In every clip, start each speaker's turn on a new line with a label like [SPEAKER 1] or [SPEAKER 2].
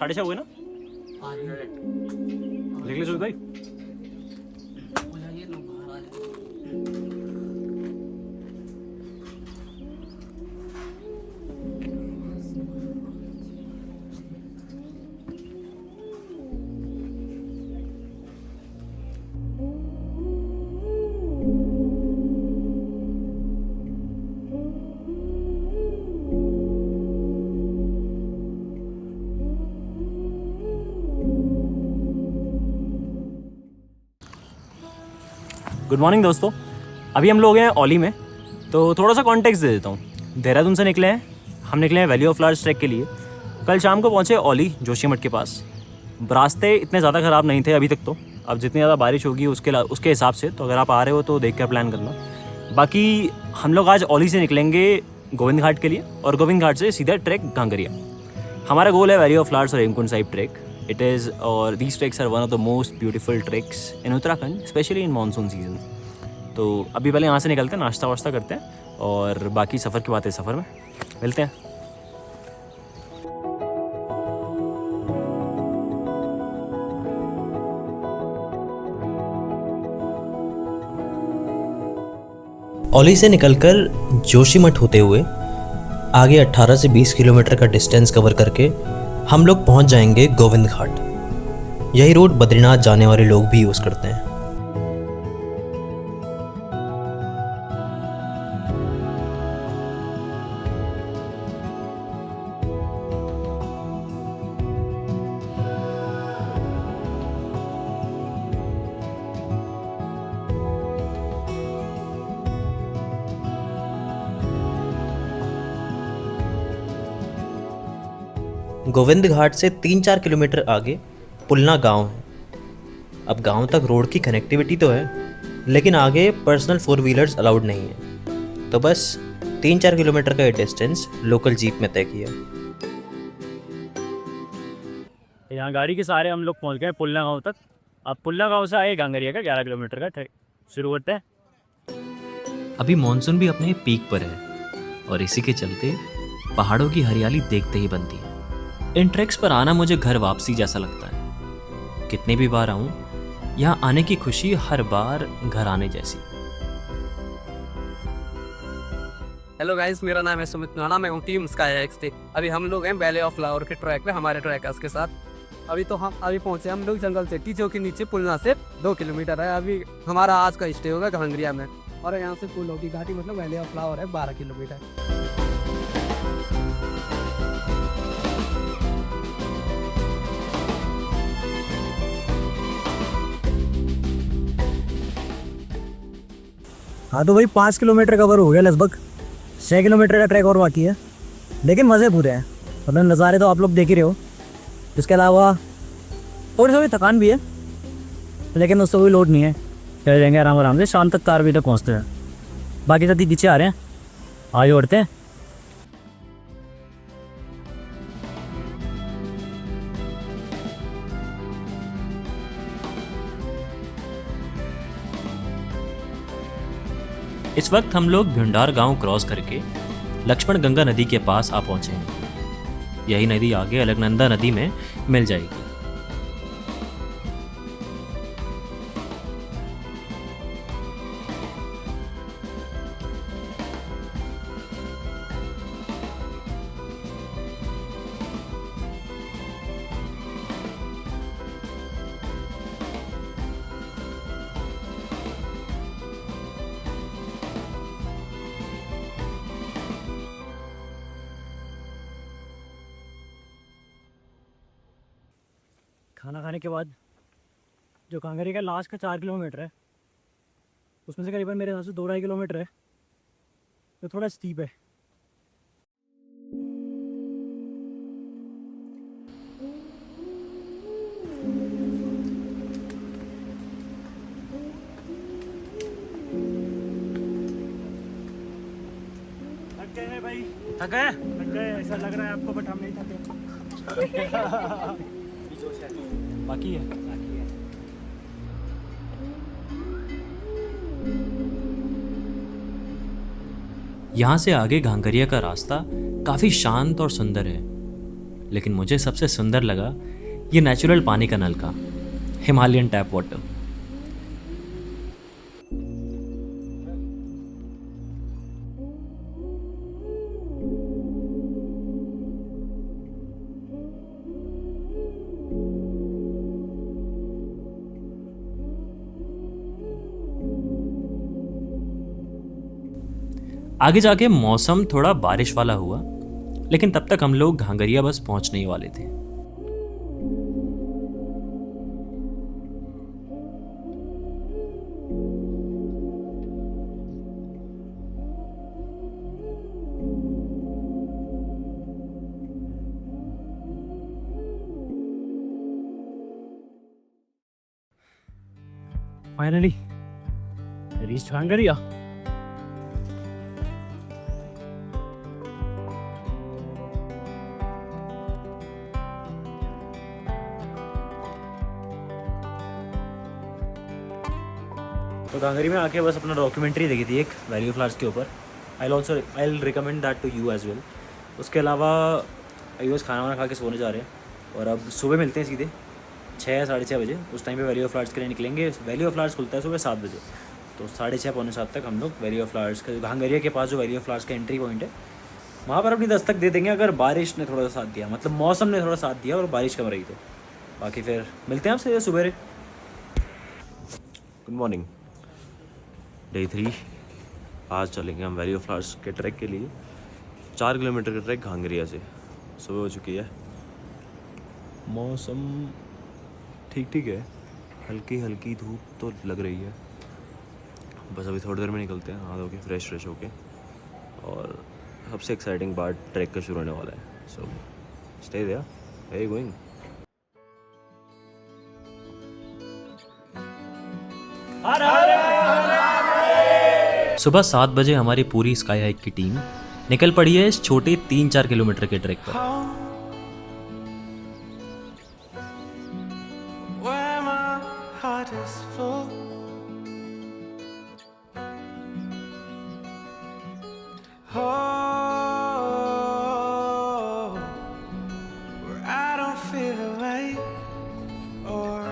[SPEAKER 1] 6:30 हुए ना? लिख ले सुमित भाई। गुड मॉर्निंग दोस्तों, अभी हम लोग हैं ओली में। तो थोड़ा सा कॉन्टेक्स्ट दे देता हूँ। देहरादून से निकले हैं, हम निकले हैं वैली ऑफ फ्लावर्स ट्रैक के लिए। कल शाम को पहुँचे ओली जोशीमठ के पास। रास्ते इतने ज़्यादा ख़राब नहीं थे अभी तक तो। अब जितनी ज़्यादा बारिश होगी उसके हिसाब से, तो अगर आप आ रहे हो तो देख कर प्लान करना। बाकी हम लोग आज ओली से निकलेंगे गोविंद घाट के लिए, और गोविंद घाट से सीधा ट्रैक घांगरिया। हमारा गोल है वैली ऑफ फ्लावर्स और Hemkund Sahib trek. It is और these treks are one of the most beautiful treks in Uttarakhand, specially in monsoon season. तो अभी पहले यहाँ से निकलते हैं, नाश्ता वाश्ता करते हैं, और बाकी सफ़र की बातें सफ़र में मिलते हैं।
[SPEAKER 2] ओली से निकलकर जोशीमठ होते हुए आगे 18 से 20 किलोमीटर का डिस्टेंस कवर करके हम लोग पहुंच जाएंगे गोविंद घाट। यही रोड बद्रीनाथ जाने वाले लोग भी यूज़ करते हैं। गोविंद घाट से 3-4 किलोमीटर आगे पुलना गांव है। अब गांव तक रोड की कनेक्टिविटी तो है, लेकिन आगे पर्सनल 4 व्हीलर्स अलाउड नहीं है। तो बस 3-4 किलोमीटर का ये डिस्टेंस लोकल जीप में तय किया।
[SPEAKER 1] यहाँ गाड़ी के सहारे हम लोग पहुँच गए पुलना गाँव तक। अब पुलना गाँव से आए घांगरिया का 11 किलोमीटर का ट्रैक शुरू होता है।
[SPEAKER 2] अभी मॉनसून भी अपने पीक पर है, और इसी के चलते पहाड़ों की हरियाली देखते ही बनती है। इन ट्रैक्स पर आना मुझे घर वापसी जैसा लगता है। कितनी भी बार आऊँ, यहाँ आने की खुशी हर बार घर आने जैसी।
[SPEAKER 3] हेलो गाइस, मेरा नाम है सुमित नाना, मैं हूँ टीम स्काई एक्स से। अभी हम लोग हैं वैली ऑफ फ्लावर के ट्रैक पे, हमारे ट्रैकर्स के साथ। अभी पहुंचे हम लोग जंगल सिटी, जो कि नीचे पुलना से 2 किलोमीटर है। अभी हमारा आज का स्टे होगा घांगरिया में, और यहाँ से फूलों की घाटी मतलब वैली ऑफ फ्लावर है 12 किलोमीटर।
[SPEAKER 4] हाँ तो भाई 5 किलोमीटर कवर हो गया लगभग। 6 किलोमीटर का ट्रैक और बाकी है, लेकिन मज़े पूरे हैं। मतलब नज़ारे तो आप लोग देख ही रहे हो। इसके अलावा थोड़ी थोड़ी थकान भी है, लेकिन उससे कोई लोड नहीं है। चले जाएंगे आराम आराम से, शाम तक 4 बजे तक पहुँचते हैं। बाकी साथी पीछे आ रहे हैं, आगे बढ़ते हैं।
[SPEAKER 2] इस वक्त हम लोग भिंडार गांव क्रॉस करके लक्ष्मण गंगा नदी के पास आ पहुंचे हैं। यही नदी आगे अलकनंदा नदी में मिल जाएगी।
[SPEAKER 4] खाना खाने के बाद जो कांगड़ी का लास्ट का 4 किलोमीटर है, उसमें से करीबन मेरे हिसाब से 2-2.5 किलोमीटर है, तो थोड़ा स्टीप है।
[SPEAKER 1] थक गए हैं भाई,
[SPEAKER 4] थक गए?
[SPEAKER 1] थक गए ऐसा लग रहा है आपको, बट हम नहीं थके। बाकी है।
[SPEAKER 2] यहाँ से आगे घांगरिया का रास्ता काफी शांत और सुंदर है। लेकिन मुझे सबसे सुंदर लगा ये नेचुरल पानी का नलका, हिमालयन टैप वाटर। आगे जाके मौसम थोड़ा बारिश वाला हुआ, लेकिन तब तक हम लोग घांगरिया बस पहुंचने ही वाले थे।
[SPEAKER 1] Finally reach Ghangaria. तो घांगरी में आके बस अपना डॉक्यूमेंट्री देखी थी एक वैली ऑफ फ्लावर्स के ऊपर। I recommend that to you as well. उसके अलावा बस खाना वाना खा के सोने जा रहे हैं और अब सुबह मिलते हैं सीधे 6 साढ़े 6 बजे। उस टाइम पे वैली ऑफ फ्लावर्स के लिए निकलेंगे। वैली ऑफ फ्लावर्स खुलता है सुबह 7 बजे, तो 6:30 पौने 7 तक हम लोग वैली ऑफ फ्लावर्स का घांगरिया के पास जो वैली ऑफ फ्लावर्स का एंट्री पॉइंट है वहाँ पर अपनी दस्तक दे देंगे, अगर बारिश ने थोड़ा सा साथ दिया, मतलब मौसम ने थोड़ा साथ दिया और बारिश कम रही तो। बाकी फिर मिलते हैं आपसे सुबह।
[SPEAKER 5] Good morning. डे 3 आज चलेंगे हम वैली ऑफ फ्लावर्स के ट्रैक के लिए। 4 किलोमीटर का ट्रैक घांगरिया से। सुबह हो चुकी है, मौसम ठीक ठीक है, हल्की हल्की धूप तो लग रही है। बस अभी थोड़ी देर में निकलते हैं, हाथ धो के फ्रेश होके। और सबसे एक्साइटिंग पार्ट ट्रैक का शुरू होने वाला है। So stay there. Where are you going?
[SPEAKER 2] सुबह 7 बजे हमारी पूरी स्काई हाइक की टीम निकल पड़ी है इस छोटे 3-4 किलोमीटर के ट्रैक पर।
[SPEAKER 6] Where my heart is full. Oh, where I don't feel awake or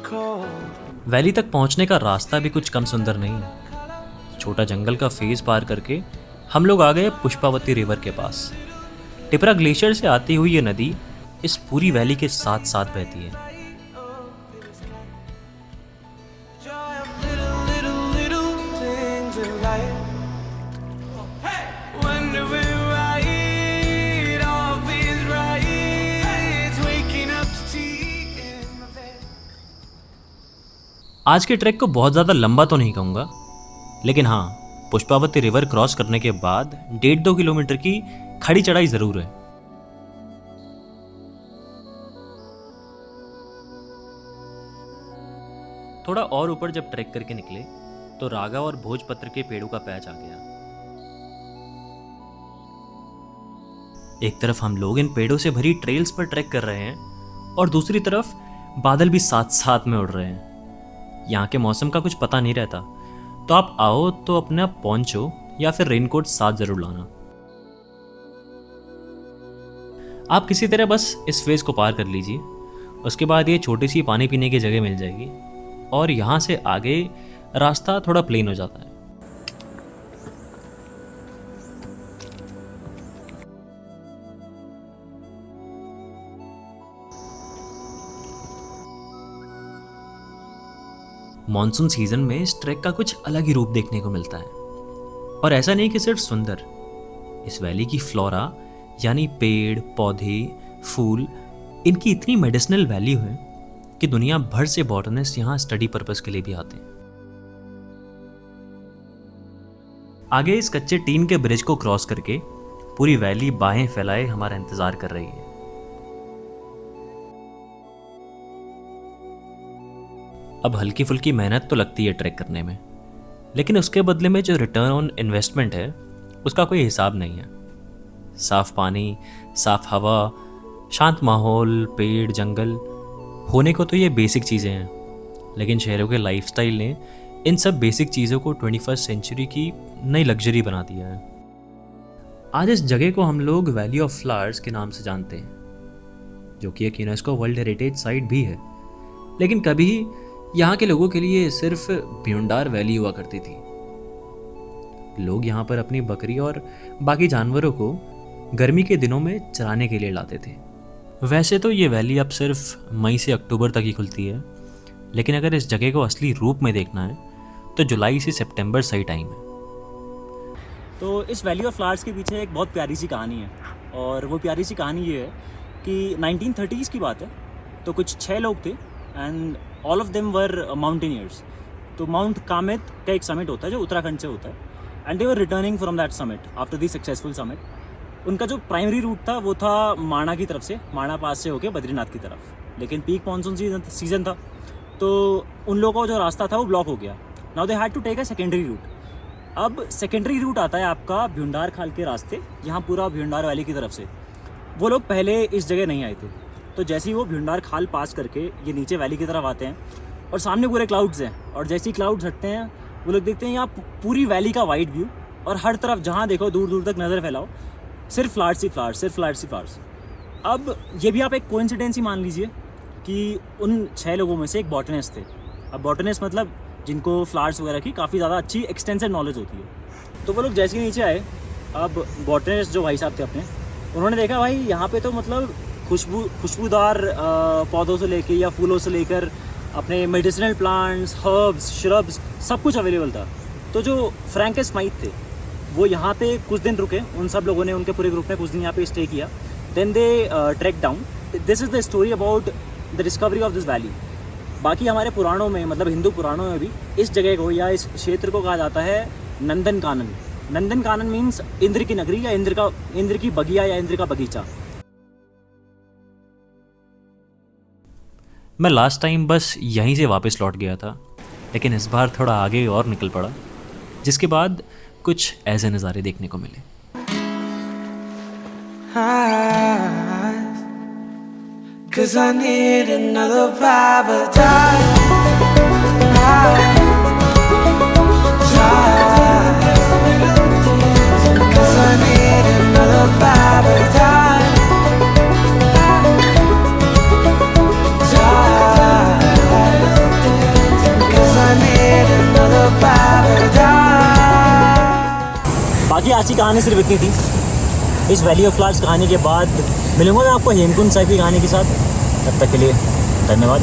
[SPEAKER 6] cold.
[SPEAKER 2] Valley तक पहुंचने का रास्ता भी कुछ कम सुंदर नहीं है। छोटा जंगल का फेज पार करके हम लोग आ गए पुष्पावती रिवर के पास। टिपरा ग्लेशियर से आती हुई ये नदी इस पूरी वैली के साथ साथ बहती है।
[SPEAKER 6] Joy of little things in life. When do we ride? All feels right. It's waking up to tea in my bed.
[SPEAKER 2] आज के ट्रैक को बहुत ज़्यादा लंबा तो नहीं कहूँगा, लेकिन हाँ, पुष्पावती रिवर क्रॉस करने के बाद 1.5-2 किलोमीटर की खड़ी चढ़ाई ज़रूर है। थोड़ा और ऊपर जब ट्रैक करके निकले तो रागा और भोजपत्र के पेड़ों का पैच आ गया। एक तरफ हम लोग इन पेड़ों से भरी ट्रेल्स पर ट्रैक कर रहे हैं और दूसरी तरफ बादल भी साथ साथ में उड़ रहे हैं। यहाँ के मौसम का कुछ पता नहीं रहता, तो आप आओ तो अपना पोंचो या फिर रेनकोट साथ जरूर लाना। आप किसी तरह बस इस फेज को पार कर लीजिए, उसके बाद ये छोटी सी पानी पीने की जगह मिल जाएगी और यहाँ से आगे रास्ता थोड़ा प्लेन हो जाता है। मॉनसून सीजन में इस ट्रैक का कुछ अलग ही रूप देखने को मिलता है। और ऐसा नहीं कि सिर्फ सुंदर, इस वैली की फ्लोरा यानी पेड़ पौधे फूल, इनकी इतनी मेडिसिनल वैल्यू है कि दुनिया भर से बॉटनिस्ट यहाँ स्टडी पर्पस के लिए भी आते हैं। आगे इस कच्चे टीन के ब्रिज को क्रॉस करके पूरी वैली बाहें फैलाए हमारा इंतजार कर रही है। अब हल्की फुल्की मेहनत तो लगती है ट्रैक करने में, लेकिन उसके बदले में जो रिटर्न ऑन इन्वेस्टमेंट है उसका कोई हिसाब नहीं है। साफ पानी, साफ हवा, शांत माहौल, पेड़, जंगल होने को तो ये बेसिक चीज़ें हैं, लेकिन शहरों के लाइफस्टाइल ने इन सब बेसिक चीज़ों को 21st सेंचुरी की नई लग्जरी बना दिया है। आज इस जगह को हम लोग वैली ऑफ फ्लावर्स के नाम से जानते हैं, जो कि एक यूनेस्को वर्ल्ड हेरिटेज साइट भी है। लेकिन कभी यहाँ के लोगों के लिए सिर्फ भ्यूंडार वैली हुआ करती थी। लोग यहाँ पर अपनी बकरी और बाकी जानवरों को गर्मी के दिनों में चराने के लिए लाते थे। वैसे तो ये वैली अब सिर्फ मई से अक्टूबर तक ही खुलती है, लेकिन अगर इस जगह को असली रूप में देखना है तो जुलाई से सितंबर सही टाइम है।
[SPEAKER 1] तो इस वैली ऑफ फ्लावर्स के पीछे एक बहुत प्यारी सी कहानी है, और वो प्यारी सी कहानी ये है कि 1930s की बात है। तो कुछ 6 लोग थे and all of them were mountaineers. तो माउंट कामेत का एक समिट होता है जो उत्तराखंड से होता है, and they were returning from that summit after the successful summit. उनका जो प्राइमरी रूट था वो था माणा की तरफ से, माणा पास से होके बद्रीनाथ की तरफ। लेकिन पीक मानसून सीजन था, तो उन लोगों का जो रास्ता था वो ब्लॉक हो गया। Now they had to take a secondary route. अब सेकेंडरी रूट आता है आपका भ्यूंडार खाल के रास्ते, यहाँ पूरा भ्यूंडार वैली की तरफ से। वो लोग पहले इस जगह नहीं आए थे, तो जैसे ही वो भ्यूंडार खाल पास करके ये नीचे वैली की तरफ आते हैं और सामने पूरे क्लाउड्स हैं, और जैसे ही क्लाउड्स हटते हैं वो लोग देखते हैं यहाँ पूरी वैली का वाइड व्यू, और हर तरफ जहाँ देखो दूर दूर तक नज़र फैलाओ सिर्फ फ्लावर्स ही फ्लावर्स, सिर्फ फ्लावर्स ही फ्लावर्स। अब ये भी आप एक कोइंसिडेंस ही मान लीजिए कि उन 6 लोगों में से एक बॉटनिस्ट थे। अब बॉटनिस्ट मतलब जिनको फ्लावर्स वगैरह की काफ़ी ज़्यादा अच्छी एक्सटेंसिव नॉलेज होती है। तो वो लोग जैसे ही नीचे आए, अब बॉटनिस्ट जो भाई साहब थे अपने, उन्होंने देखा भाई यहाँ पे तो मतलब खुशबूदार पौधों से लेके या फूलों से लेकर अपने मेडिसिनल प्लांट्स, हर्ब्स, श्रब्स सब कुछ अवेलेबल था। तो जो फ्रैंकिस स्माइथ थे वो यहाँ पे कुछ दिन रुके, उन सब लोगों ने, उनके पूरे ग्रुप ने कुछ दिन यहाँ पे स्टे किया। Then they track down. This is the story about the discovery of this valley. बाकी हमारे पुराणों में, मतलब हिंदू पुराणों में भी इस जगह को या इस क्षेत्र को कहा जाता है नंदन कानन। नंदन कानन मीन्स इंद्र की नगरी या इंद्र की बगिया या इंद्र का बगीचा।
[SPEAKER 2] मैं लास्ट टाइम बस यहीं से वापस लौट गया था, लेकिन इस बार थोड़ा आगे और निकल पड़ा, जिसके बाद कुछ ऐसे नज़ारे देखने को मिले।
[SPEAKER 6] Cause I need another paradise. Cause I need another paradise. Cause I need another paradise.
[SPEAKER 1] बाकी आज की कहानी सिर्फ इतनी थी। इस वैली ऑफ फ्लावर्स कहानी के बाद मिलूंगा मैं आपको हेमकुंड साहिब की कहानी के साथ। तब तक के लिए धन्यवाद।